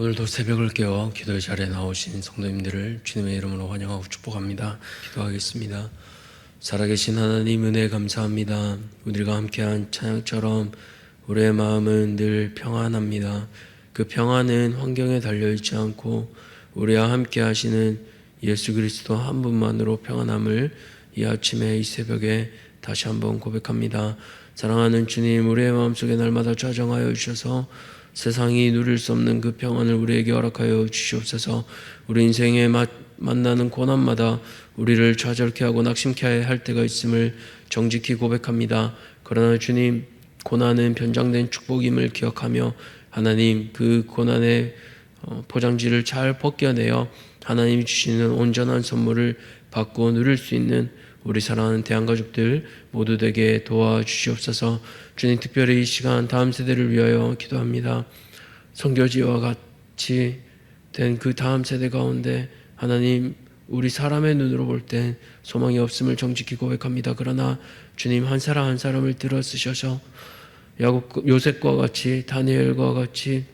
오늘도 새벽을 깨워 기도의 자리에 나오신 성도님들을 주님의 이름으로 환영하고 축복합니다. 기도하겠습니다. 살아계신 하나님 은혜 감사합니다. 우리가 함께한 찬양처럼 우리의 마음은 늘 평안합니다. 그 평안은 환경에 달려있지 않고 우리와 함께 하시는 예수 그리스도 한 분만으로 평안함을 이 아침에 이 새벽에 다시 한번 고백합니다. 사랑하는 주님, 우리의 마음속에 날마다 좌정하여 주셔서 세상이 누릴 수 없는 그 평안을 우리에게 허락하여 주시옵소서. 우리 인생에 만나는 고난마다 우리를 좌절케 하고 낙심케 할 때가 있음을 정직히 고백합니다. 그러나 주님, 고난은 변장된 축복임을 기억하며 하나님 그 고난의 포장지를 잘 벗겨내어 하나님이 주시는 온전한 선물을 받고 누릴 수 있는 우리 사랑하는 대한가족들 모두 되게 도와주시옵소서. 주님, 특별히 이 시간 다음 세대를 위하여 기도합니다. 선교지와 같이 된 그 다음 세대 가운데 하나님, 우리 사람의 눈으로 볼 땐 소망이 없음을 정직히 고백합니다. 그러나 주님, 한 사람 한 사람을 들어 쓰셔서 요셉과 같이, 다니엘과 같이,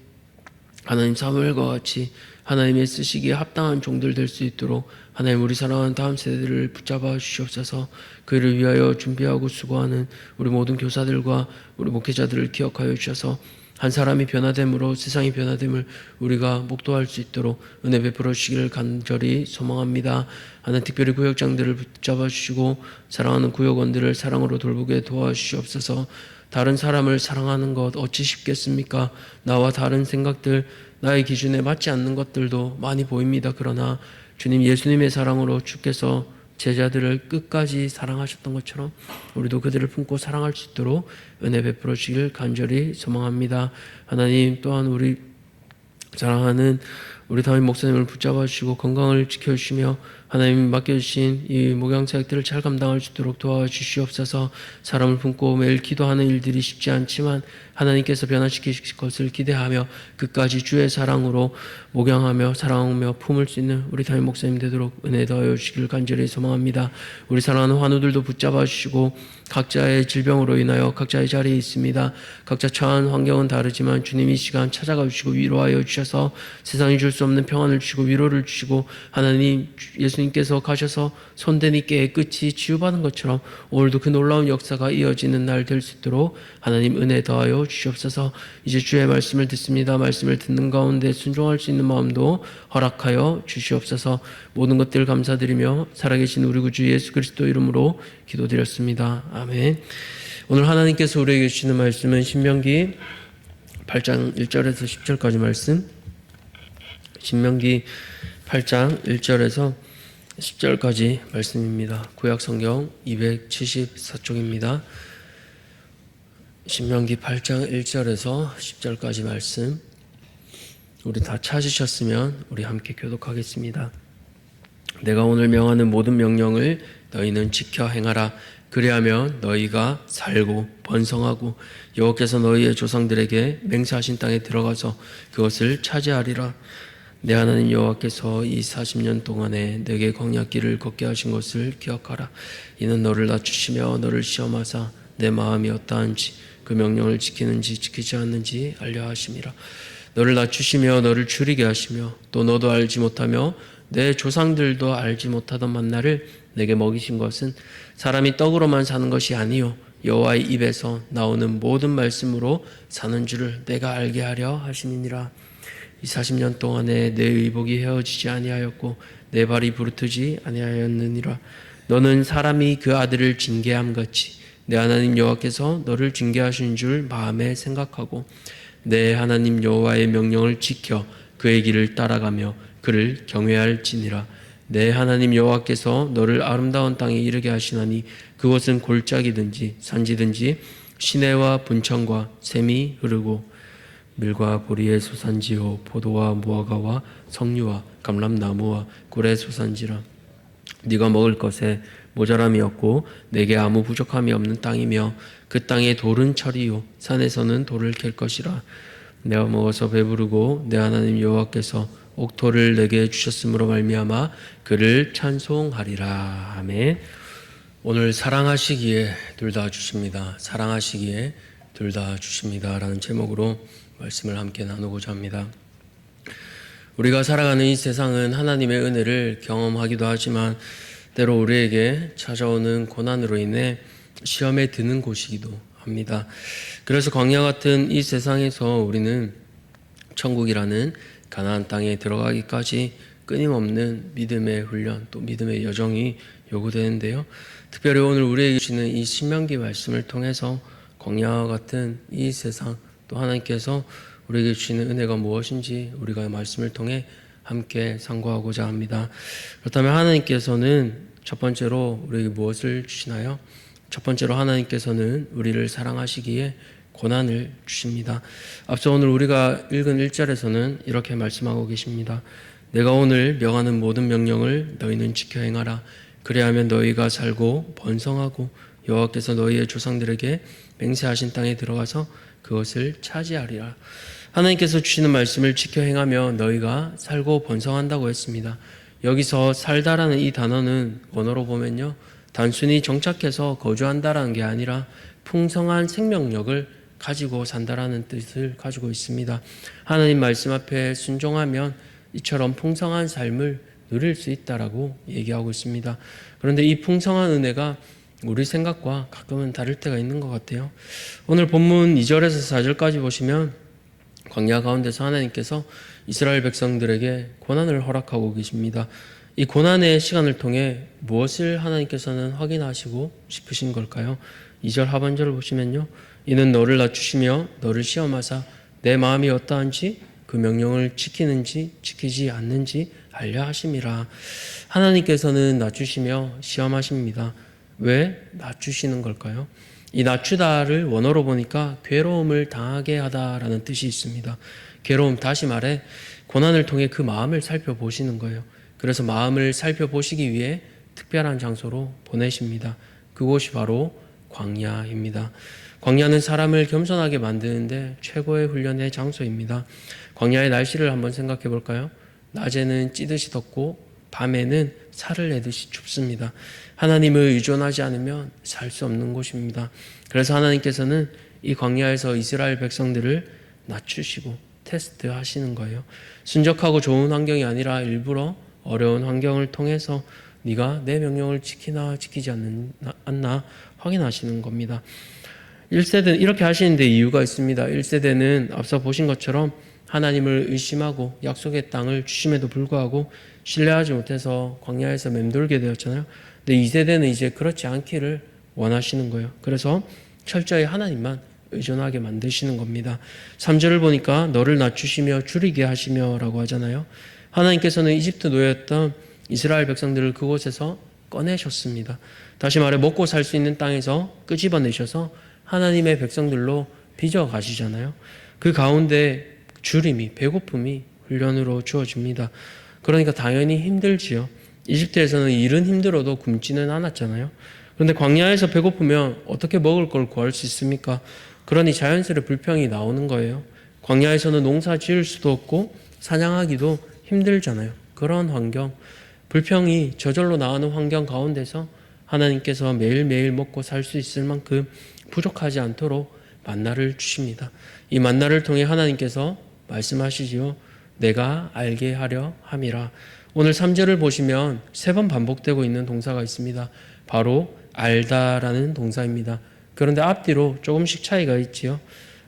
하나님 사무엘과 같이 하나님의 쓰시기에 합당한 종들 될 수 있도록 하나님, 우리 사랑하는 다음 세대를 붙잡아 주시옵소서. 그를 위하여 준비하고 수고하는 우리 모든 교사들과 우리 목회자들을 기억하여 주셔서 한 사람이 변화됨으로 세상이 변화됨을 우리가 목도할 수 있도록 은혜 베풀어 주시기를 간절히 소망합니다. 하나님, 특별히 구역장들을 붙잡아 주시고 사랑하는 구역원들을 사랑으로 돌보게 도와주시옵소서. 다른 사람을 사랑하는 것 어찌 쉽겠습니까? 나와 다른 생각들, 나의 기준에 맞지 않는 것들도 많이 보입니다. 그러나 주님, 예수님의 사랑으로 주께서 제자들을 끝까지 사랑하셨던 것처럼 우리도 그들을 품고 사랑할 수 있도록 은혜 베풀어 주시길 간절히 소망합니다. 하나님, 또한 우리 사랑하는 우리 담임 목사님을 붙잡아 주시고 건강을 지켜주시며 하나님 맡겨주신 이 목양 사역들을 잘 감당할 수 있도록 도와주시옵소서. 사람을 품고 매일 기도하는 일들이 쉽지 않지만 하나님께서 변화시키실 것을 기대하며 끝까지 주의 사랑으로 목양하며 사랑하며 품을 수 있는 우리 담임 목사님 되도록 은혜 더하여 주시길 간절히 소망합니다. 우리 사랑하는 환우들도 붙잡아 주시고 각자의 질병으로 인하여 각자의 자리에 있습니다. 각자 처한 환경은 다르지만 주님이 이 시간 찾아가 주시고 위로하여 주셔서 세상이 줄 수 없는 평안을 주시고 위로를 주시고 하나님, 예수님께서 가셔서 손대니 깨끗이 치유받은 것처럼 오늘도 그 놀라운 역사가 이어지는 날 될 수 있도록 하나님 은혜 더하여 주시옵소서. 이제 주의 말씀을 듣습니다. 말씀을 듣는 가운데 순종할 수 있는 마음도 허락하여 주시옵소서. 모든 것들 감사드리며 살아계신 우리 구주 예수 그리스도 이름으로 기도드렸습니다. 아멘. 오늘 하나님께서 우리에게 주시는 말씀은 신명기 8장 1절에서 10절까지 말씀, 신명기 8장 1절에서 10절까지 말씀입니다. 구약성경 274쪽입니다. 신명기 8장 1절에서 10절까지 말씀, 우리 다 찾으셨으면 우리 함께 교독하겠습니다. 내가 오늘 명하는 모든 명령을 너희는 지켜 행하라. 그리하면 너희가 살고 번성하고 여호와께서 너희의 조상들에게 맹세하신 땅에 들어가서 그것을 차지하리라. 내 하나님 여호와께서 이 40년 동안에 내게 광야길을 걷게 하신 것을 기억하라. 이는 너를 낮추시며 너를 시험하사 내 마음이 어떠한지 그 명령을 지키는지 지키지 않는지 알려 하심이라. 너를 낮추시며 너를 줄이게 하시며 또 너도 알지 못하며 내 조상들도 알지 못하던 만나를 내게 먹이신 것은 사람이 떡으로만 사는 것이 아니요 여호와의 입에서 나오는 모든 말씀으로 사는 줄을 내가 알게 하려 하심이니라. 이 40년 동안에 내 의복이 헤어지지 아니하였고 내 발이 부르트지 아니하였느니라. 너는 사람이 그 아들을 징계함 같이 내 하나님 여호와께서 너를 징계하신 줄 마음에 생각하고 내 하나님 여호와의 명령을 지켜 그의 길을 따라가며 그를 경외할지니라. 내 하나님 여호와께서 너를 아름다운 땅에 이르게 하시나니 그곳은 골짜기든지 산지든지 시내와 분천과 샘이 흐르고 밀과 보리의 소산지요 포도와 무화과와 석류와 감람나무와 꿀의 소산지라. 네가 먹을 것에 모자람이 없고 내게 아무 부족함이 없는 땅이며 그 땅의 돌은 철이요 산에서는 돌을 캘 것이라. 내가 먹어서 배부르고 내 하나님 여호와께서 옥토를 내게 주셨으므로 말미암아 그를 찬송하리라. 아멘. 오늘 사랑하시기에 둘 다 주십니다. 사랑하시기에 둘 다 주십니다 라는 제목으로 말씀을 함께 나누고자 합니다. 우리가 살아가는 이 세상은 하나님의 은혜를 경험하기도 하지만 때로 우리에게 찾아오는 고난으로 인해 시험에 드는 곳이기도 합니다. 그래서 광야 같은 이 세상에서 우리는 천국이라는 가나안 땅에 들어가기까지 끊임없는 믿음의 훈련, 또 믿음의 여정이 요구되는데요. 특별히 오늘 우리에게 주시는 이 신명기 말씀을 통해서 광야와 같은 이 세상, 또 하나님께서 우리에게 주시는 은혜가 무엇인지 우리가 말씀을 통해 함께 상고하고자 합니다. 그렇다면 하나님께서는 첫 번째로 우리에게 무엇을 주시나요? 첫 번째로 하나님께서는 우리를 사랑하시기에 고난을 주십니다. 앞서 오늘 우리가 읽은 1절에서는 이렇게 말씀하고 계십니다. 내가 오늘 명하는 모든 명령을 너희는 지켜 행하라. 그리하면 너희가 살고 번성하고 여호와께서 너희의 조상들에게 맹세하신 땅에 들어가서 그것을 차지하리라. 하나님께서 주시는 말씀을 지켜 행하며 너희가 살고 번성한다고 했습니다. 여기서 살다라는 이 단어는 원어로 보면요, 단순히 정착해서 거주한다라는 게 아니라 풍성한 생명력을 가지고 산다라는 뜻을 가지고 있습니다. 하나님 말씀 앞에 순종하면 이처럼 풍성한 삶을 누릴 수 있다라고 얘기하고 있습니다. 그런데 이 풍성한 은혜가 우리 생각과 가끔은 다를 때가 있는 것 같아요. 오늘 본문 2절에서 4절까지 보시면 광야 가운데서 하나님께서 이스라엘 백성들에게 고난을 허락하고 계십니다. 이 고난의 시간을 통해 무엇을 하나님께서는 확인하시고 싶으신 걸까요? 2절 하반절을 보시면요, 이는 너를 낮추시며 너를 시험하사 내 마음이 어떠한지 그 명령을 지키는지 지키지 않는지 알려 하심이라. 하나님께서는 낮추시며 시험하십니다. 왜 낮추시는 걸까요? 이 낮추다를 원어로 보니까 괴로움을 당하게 하다라는 뜻이 있습니다. 괴로움, 다시 말해 고난을 통해 그 마음을 살펴보시는 거예요. 그래서 마음을 살펴보시기 위해 특별한 장소로 보내십니다. 그곳이 바로 광야입니다. 광야는 사람을 겸손하게 만드는데 최고의 훈련의 장소입니다. 광야의 날씨를 한번 생각해 볼까요? 낮에는 찌듯이 덥고 밤에는 살을 내듯이 춥습니다. 하나님을 의존하지 않으면 살 수 없는 곳입니다. 그래서 하나님께서는 이 광야에서 이스라엘 백성들을 낮추시고 테스트하시는 거예요. 순적하고 좋은 환경이 아니라 일부러 어려운 환경을 통해서 네가 내 명령을 지키나 지키지 않나 확인하시는 겁니다. 1세대는 이렇게 하시는데 이유가 있습니다. 1세대는 앞서 보신 것처럼 하나님을 의심하고 약속의 땅을 주심에도 불구하고 신뢰하지 못해서 광야에서 맴돌게 되었잖아요. 근데 2세대는 이제 그렇지 않기를 원하시는 거예요. 그래서 철저히 하나님만 의존하게 만드시는 겁니다. 3절을 보니까 너를 낮추시며 줄이게 하시며 라고 하잖아요. 하나님께서는 이집트 노예였던 이스라엘 백성들을 그곳에서 꺼내셨습니다. 다시 말해 먹고 살 수 있는 땅에서 끄집어내셔서 하나님의 백성들로 빚어 가시잖아요. 그 가운데 주림이, 배고픔이 훈련으로 주어집니다. 그러니까 당연히 힘들지요. 이집트에서는 일은 힘들어도 굶지는 않았잖아요. 그런데 광야에서 배고프면 어떻게 먹을 걸 구할 수 있습니까? 그러니 자연스레 불평이 나오는 거예요. 광야에서는 농사 지을 수도 없고 사냥하기도 힘들잖아요. 그런 환경, 불평이 저절로 나오는 환경 가운데서 하나님께서 매일매일 먹고 살 수 있을 만큼 부족하지 않도록 만나를 주십니다. 이 만나를 통해 하나님께서 말씀하시지요. 내가 알게 하려 함이라. 오늘 3절을 보시면 3번 반복되고 있는 동사가 있습니다. 바로 알다라는 동사입니다. 그런데 앞뒤로 조금씩 차이가 있지요.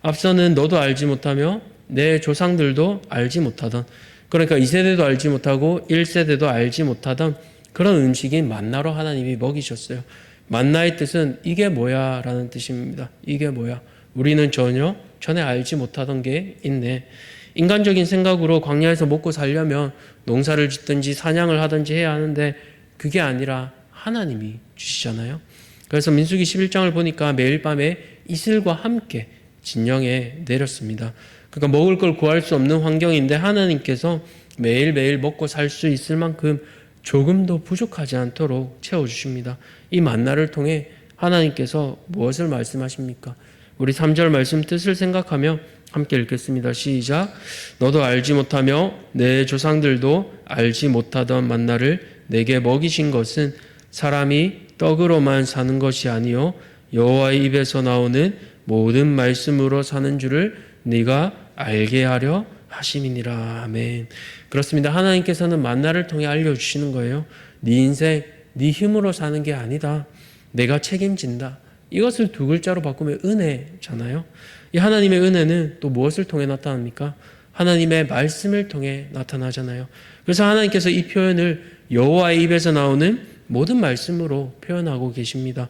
앞서는 너도 알지 못하며 내 조상들도 알지 못하던, 그러니까 2세대도 알지 못하고 1세대도 알지 못하던 그런 음식인 만나로 하나님이 먹이셨어요. 만나의 뜻은 이게 뭐야 라는 뜻입니다. 이게 뭐야? 우리는 전에 알지 못하던 게 있네. 인간적인 생각으로 광야에서 먹고 살려면 농사를 짓든지 사냥을 하든지 해야 하는데 그게 아니라 하나님이 주시잖아요. 그래서 민수기 11장을 보니까 매일 밤에 이슬과 함께 진영에 내렸습니다. 그러니까 먹을 걸 구할 수 없는 환경인데 하나님께서 매일매일 먹고 살 수 있을 만큼 조금도 부족하지 않도록 채워주십니다. 이 만나를 통해 하나님께서 무엇을 말씀하십니까? 우리 3절 말씀 뜻을 생각하며 함께 읽겠습니다. 시작. 너도 알지 못하며 내 조상들도 알지 못하던 만나를 내게 먹이신 것은 사람이 떡으로만 사는 것이 아니요 여호와의 입에서 나오는 모든 말씀으로 사는 줄을 네가 알게 하려 하심이니라. 아멘. 그렇습니다. 하나님께서는 만나를 통해 알려주시는 거예요. 네 인생 네 힘으로 사는 게 아니다. 내가 책임진다. 이것을 두 글자로 바꾸면 은혜잖아요. 이 하나님의 은혜는 또 무엇을 통해 나타납니까? 하나님의 말씀을 통해 나타나잖아요. 그래서 하나님께서 이 표현을 여호와의 입에서 나오는 모든 말씀으로 표현하고 계십니다.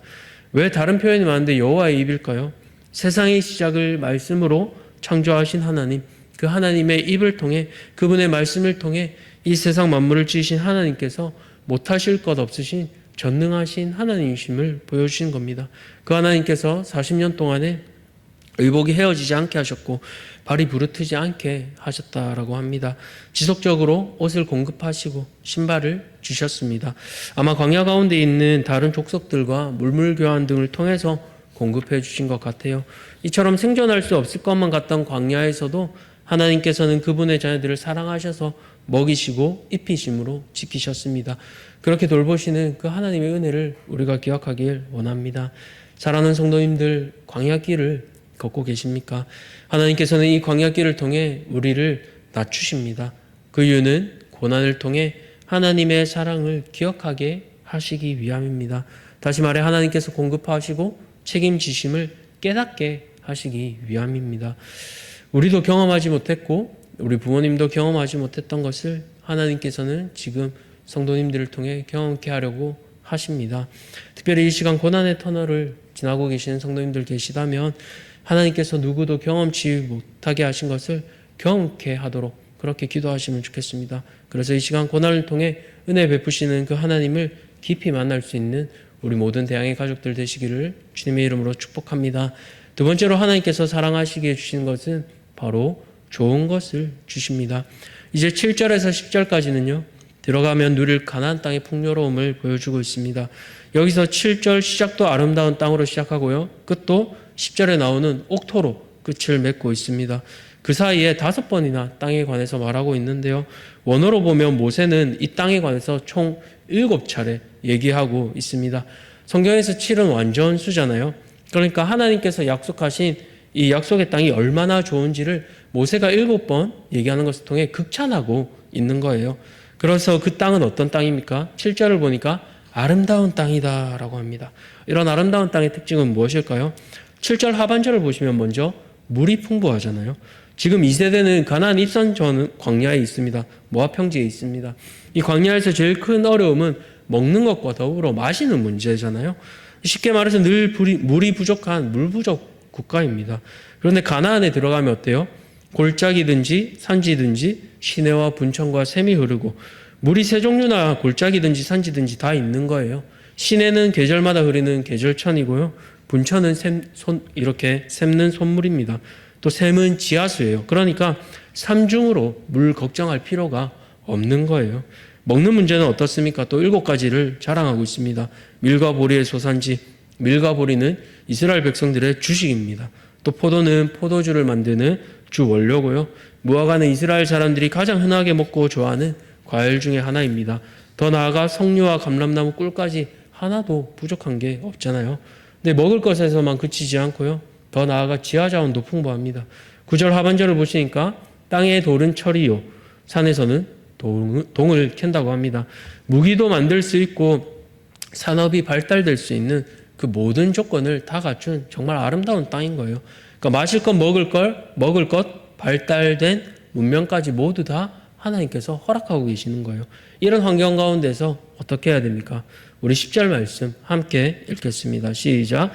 왜 다른 표현이 많은데 여호와의 입일까요? 세상의 시작을 말씀으로 창조하신 하나님, 그 하나님의 입을 통해, 그분의 말씀을 통해 이 세상 만물을 지으신 하나님께서 못하실 것 없으신 전능하신 하나님이심을 보여주신 겁니다. 그 하나님께서 40년 동안에 의복이 헤어지지 않게 하셨고 발이 부르트지 않게 하셨다라고 합니다. 지속적으로 옷을 공급하시고 신발을 주셨습니다. 아마 광야 가운데 있는 다른 족속들과 물물교환 등을 통해서 공급해 주신 것 같아요. 이처럼 생존할 수 없을 것만 같던 광야에서도 하나님께서는 그분의 자녀들을 사랑하셔서 먹이시고 입히심으로 지키셨습니다. 그렇게 돌보시는 그 하나님의 은혜를 우리가 기억하길 원합니다. 사랑하는 성도님들, 광야길을 걷고 계십니까? 하나님께서는 이 광야길을 통해 우리를 낮추십니다. 그 이유는 고난을 통해 하나님의 사랑을 기억하게 하시기 위함입니다. 다시 말해 하나님께서 공급하시고 책임지심을 깨닫게 하시기 위함입니다. 우리도 경험하지 못했고 우리 부모님도 경험하지 못했던 것을 하나님께서는 지금 성도님들을 통해 경험케 하려고 하십니다. 특별히 이 시간 고난의 터널을 지나고 계시는 성도님들 계시다면 하나님께서 누구도 경험치 못하게 하신 것을 경험케 하도록 그렇게 기도하시면 좋겠습니다. 그래서 이 시간 고난을 통해 은혜 베푸시는 그 하나님을 깊이 만날 수 있는 우리 모든 대양의 가족들 되시기를 주님의 이름으로 축복합니다. 두 번째로 하나님께서 사랑하시게 주시는 것은 바로 좋은 것을 주십니다. 이제 7절에서 10절까지는요. 들어가면 누릴 가나안 땅의 풍요로움을 보여주고 있습니다. 여기서 7절 시작도 아름다운 땅으로 시작하고요. 끝도 10절에 나오는 옥토로 끝을 맺고 있습니다. 그 사이에 5번이나 땅에 관해서 말하고 있는데요. 원어로 보면 모세는 이 땅에 관해서 총 7차례 얘기하고 있습니다. 성경에서 7은 완전수잖아요. 그러니까 하나님께서 약속하신 이 약속의 땅이 얼마나 좋은지를 모세가 7번 얘기하는 것을 통해 극찬하고 있는 거예요. 그래서 그 땅은 어떤 땅입니까? 7절을 보니까 아름다운 땅이다 라고 합니다. 이런 아름다운 땅의 특징은 무엇일까요? 7절 하반절을 보시면 먼저 물이 풍부하잖아요. 지금 이 세대는 가나안 입선 전 광야에 있습니다. 모압 평지에 있습니다. 이 광야에서 제일 큰 어려움은 먹는 것과 더불어 마시는 문제잖아요. 쉽게 말해서 늘 물이 부족한 물 부족 국가입니다. 그런데 가나안에 들어가면 어때요? 골짜기든지 산지든지 시내와 분천과 샘이 흐르고 물이 세 종류나 골짜기든지 산지든지 다 있는 거예요. 시내는 계절마다 흐르는 계절천이고요. 분천은 이렇게 샘는 솟물입니다. 또 샘은 지하수예요. 그러니까 삼중으로 물 걱정할 필요가 없는 거예요. 먹는 문제는 어떻습니까? 또 7가지를 자랑하고 있습니다. 밀과 보리의 소산지, 밀과 보리는 이스라엘 백성들의 주식입니다. 또 포도는 포도주를 만드는 주 원료고요. 무화과는 이스라엘 사람들이 가장 흔하게 먹고 좋아하는 과일 중에 하나입니다. 더 나아가 석류와 감람나무 꿀까지 하나도 부족한 게 없잖아요. 근데 먹을 것에서만 그치지 않고요. 더 나아가 지하자원도 풍부합니다. 9절 하반절을 보시니까 땅의 돌은 철이요 산에서는 동을 캔다고 합니다. 무기도 만들 수 있고 산업이 발달될 수 있는 그 모든 조건을 다 갖춘 정말 아름다운 땅인 거예요. 그러니까 마실 것, 먹을 것, 발달된 문명까지 모두 다 하나님께서 허락하고 계시는 거예요. 이런 환경 가운데서 어떻게 해야 됩니까? 우리 10절 말씀 함께 읽겠습니다. 시작.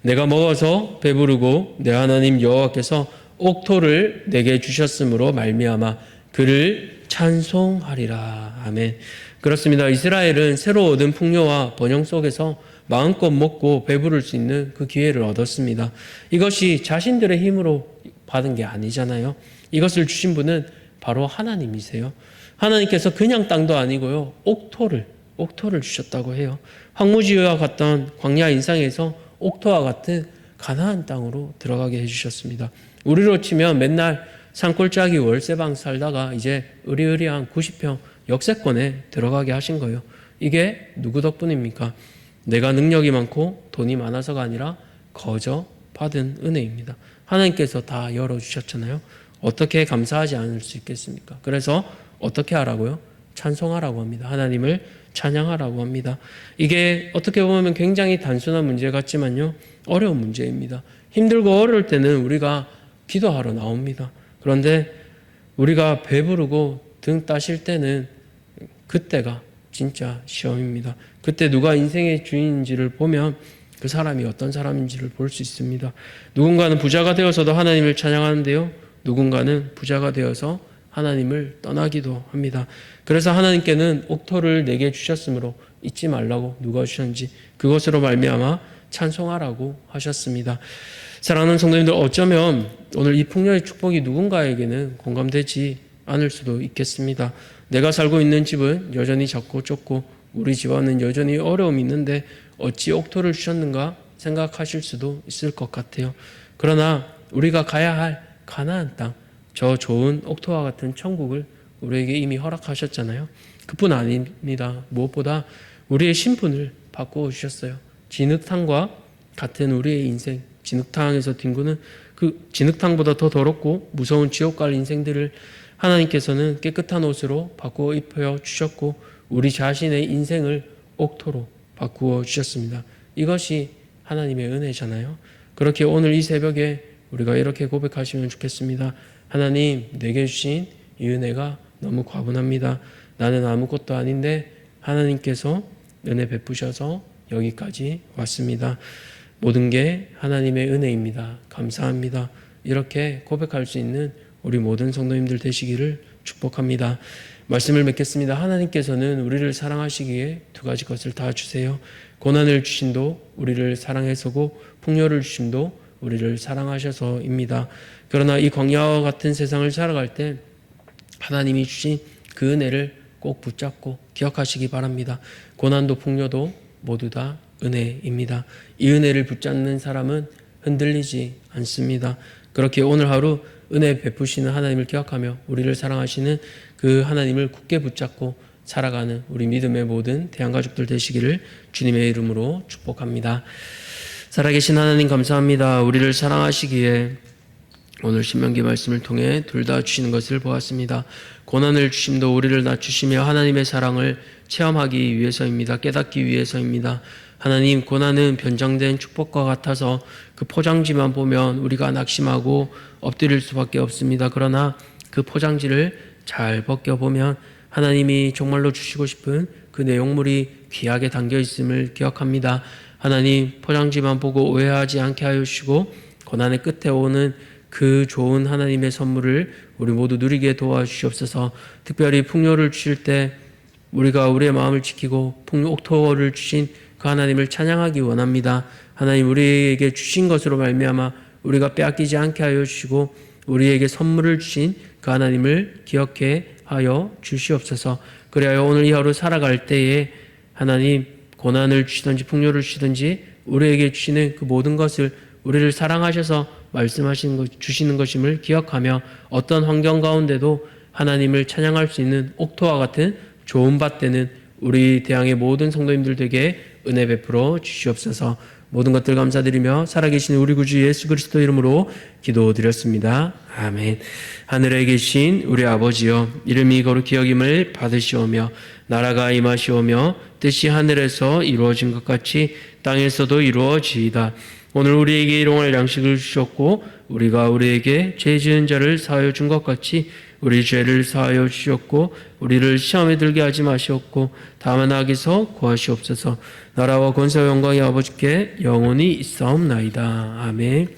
내가 먹어서 배부르고 내 하나님 여호와께서 옥토를 내게 주셨으므로 말미암아 그를 찬송하리라. 아멘. 그렇습니다. 이스라엘은 새로 얻은 풍요와 번영 속에서 마음껏 먹고 배부를 수 있는 그 기회를 얻었습니다. 이것이 자신들의 힘으로 받은 게 아니잖아요. 이것을 주신 분은 바로 하나님이세요. 하나님께서 그냥 땅도 아니고요. 옥토를 주셨다고 해요. 황무지와 같던 광야 인상에서 옥토와 같은 가나안 땅으로 들어가게 해주셨습니다. 우리로 치면 맨날 산골짜기 월세방 살다가 이제 으리으리한 90평 역세권에 들어가게 하신 거예요. 이게 누구 덕분입니까? 내가 능력이 많고 돈이 많아서가 아니라 거저 받은 은혜입니다. 하나님께서 다 열어주셨잖아요. 어떻게 감사하지 않을 수 있겠습니까? 그래서 어떻게 하라고요? 찬송하라고 합니다. 하나님을 찬양하라고 합니다. 이게 어떻게 보면 굉장히 단순한 문제 같지만요, 어려운 문제입니다. 힘들고 어려울 때는 우리가 기도하러 나옵니다. 그런데 우리가 배부르고 등 따실 때는 그때가 진짜 시험입니다. 그때 누가 인생의 주인인지를 보면 그 사람이 어떤 사람인지를 볼 수 있습니다. 누군가는 부자가 되어서도 하나님을 찬양하는데요, 누군가는 부자가 되어서 하나님을 떠나기도 합니다. 그래서 하나님께는 옥토를 내게 주셨으므로 잊지 말라고 누가 주셨는지 그것으로 말미암아 찬송하라고 하셨습니다. 사랑하는 성도님들, 어쩌면 오늘 이 풍요의 축복이 누군가에게는 공감되지 않을 수도 있겠습니다. 내가 살고 있는 집은 여전히 작고 좁고 우리 집안은 여전히 어려움이 있는데 어찌 옥토를 주셨는가 생각하실 수도 있을 것 같아요. 그러나 우리가 가야 할 가나안 땅, 저 좋은 옥토와 같은 천국을 우리에게 이미 허락하셨잖아요. 그뿐 아닙니다. 무엇보다 우리의 신분을 바꾸어 주셨어요. 진흙탕과 같은 우리의 인생, 진흙탕에서 뒹구는 그 진흙탕보다 더 더럽고 무서운 지옥 갈 인생들을 하나님께서는 깨끗한 옷으로 바꾸어 입혀 주셨고 우리 자신의 인생을 옥토로 바꾸어 주셨습니다. 이것이 하나님의 은혜잖아요. 그렇게 오늘 이 새벽에 우리가 이렇게 고백하시면 좋겠습니다. 하나님, 내게 주신 이 은혜가 너무 과분합니다. 나는 아무것도 아닌데 하나님께서 은혜 베푸셔서 여기까지 왔습니다. 모든 게 하나님의 은혜입니다. 감사합니다. 이렇게 고백할 수 있는 우리 모든 성도님들 되시기를 축복합니다. 말씀을 맺겠습니다. 하나님께서는 우리를 사랑하시기에 두 가지 것을 다 주세요. 고난을 주심도 우리를 사랑해서고 풍요를 주심도 우리를 사랑하셔서입니다. 그러나 이 광야와 같은 세상을 살아갈 때 하나님이 주신 그 은혜를 꼭 붙잡고 기억하시기 바랍니다. 고난도 풍요도 모두 다 은혜입니다. 이 은혜를 붙잡는 사람은 흔들리지 않습니다. 그렇게 오늘 하루 은혜 베푸시는 하나님을 기억하며 우리를 사랑하시는 그 하나님을 굳게 붙잡고 살아가는 우리 믿음의 모든 대한가족들 되시기를 주님의 이름으로 축복합니다. 살아계신 하나님 감사합니다. 우리를 사랑하시기에 오늘 신명기 말씀을 통해 둘 다 주시는 것을 보았습니다. 고난을 주심도 우리를 낮추시며 하나님의 사랑을 체험하기 위해서입니다. 깨닫기 위해서입니다. 하나님, 고난은 변장된 축복과 같아서 그 포장지만 보면 우리가 낙심하고 엎드릴 수밖에 없습니다. 그러나 그 포장지를 잘 벗겨보면 하나님이 정말로 주시고 싶은 그 내용물이 귀하게 담겨 있음을 기억합니다. 하나님, 포장지만 보고 오해하지 않게 하여 주시고 고난의 끝에 오는 그 좋은 하나님의 선물을 우리 모두 누리게 도와주시옵소서. 특별히 풍요를 주실 때 우리가 우리의 마음을 지키고 옥토를 주신 그 하나님을 찬양하기 원합니다. 하나님, 우리에게 주신 것으로 말미암아 우리가 빼앗기지 않게 하여 주시고 우리에게 선물을 주신 그 하나님을 기억해 하여 주시옵소서. 그래야 오늘 이 하루 살아갈 때에 하나님, 고난을 주시든지 풍요를 주시든지 우리에게 주시는 그 모든 것을 우리를 사랑하셔서 말씀하시는 것, 주시는 것임을 기억하며 어떤 환경 가운데도 하나님을 찬양할 수 있는 옥토와 같은 좋은 밭 되는 우리 대항의 모든 성도님들 되게 은혜 베풀어 주시옵소서. 모든 것들 감사드리며 살아계신 우리 구주 예수 그리스도 이름으로 기도드렸습니다. 아멘. 하늘에 계신 우리 아버지여, 이름이 거룩히 여김을 받으시오며 나라가 임하시오며 뜻이 하늘에서 이루어진 것 같이 땅에서도 이루어지이다. 오늘 우리에게 일용할 양식을 주셨고 우리가 우리에게 죄 지은 자를 사하여 준 것 같이 우리 죄를 사하여 주셨고 우리를 시험에 들게 하지 마시옵고 다만 악에서 구하시옵소서. 나라와 권세와 영광이 아버지께 영원히 있사옵나이다. 아멘.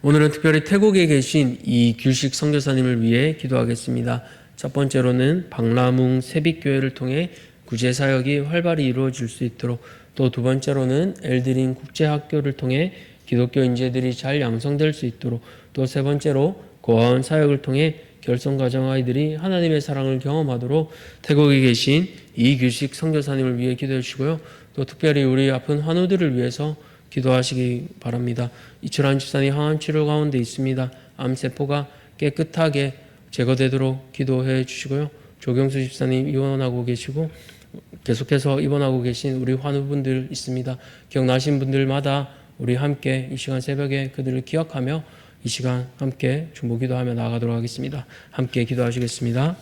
오늘은 특별히 태국에 계신 이규식 선교사님을 위해 기도하겠습니다. 첫 번째로는 박라뭉 세빛교회를 통해 구제사역이 활발히 이루어질 수 있도록, 또 두 번째로는 엘드린 국제학교를 통해 기독교 인재들이 잘 양성될 수 있도록, 또 세 번째로 고아원 사역을 통해 결손가정 아이들이 하나님의 사랑을 경험하도록 태국에 계신 이규식 선교사님을 위해 기도해 주시고요. 또 특별히 우리 아픈 환우들을 위해서 기도하시기 바랍니다. 이철환 집사님 항암 치료 가운데 있습니다. 암세포가 깨끗하게 제거되도록 기도해 주시고요. 조경수 집사님 입원하고 계시고 계속해서 입원하고 계신 우리 환우분들 있습니다. 기억나신 분들마다 우리 함께 이 시간 새벽에 그들을 기억하며 이 시간 함께 중보 기도하며 나아가도록 하겠습니다. 함께 기도하시겠습니다.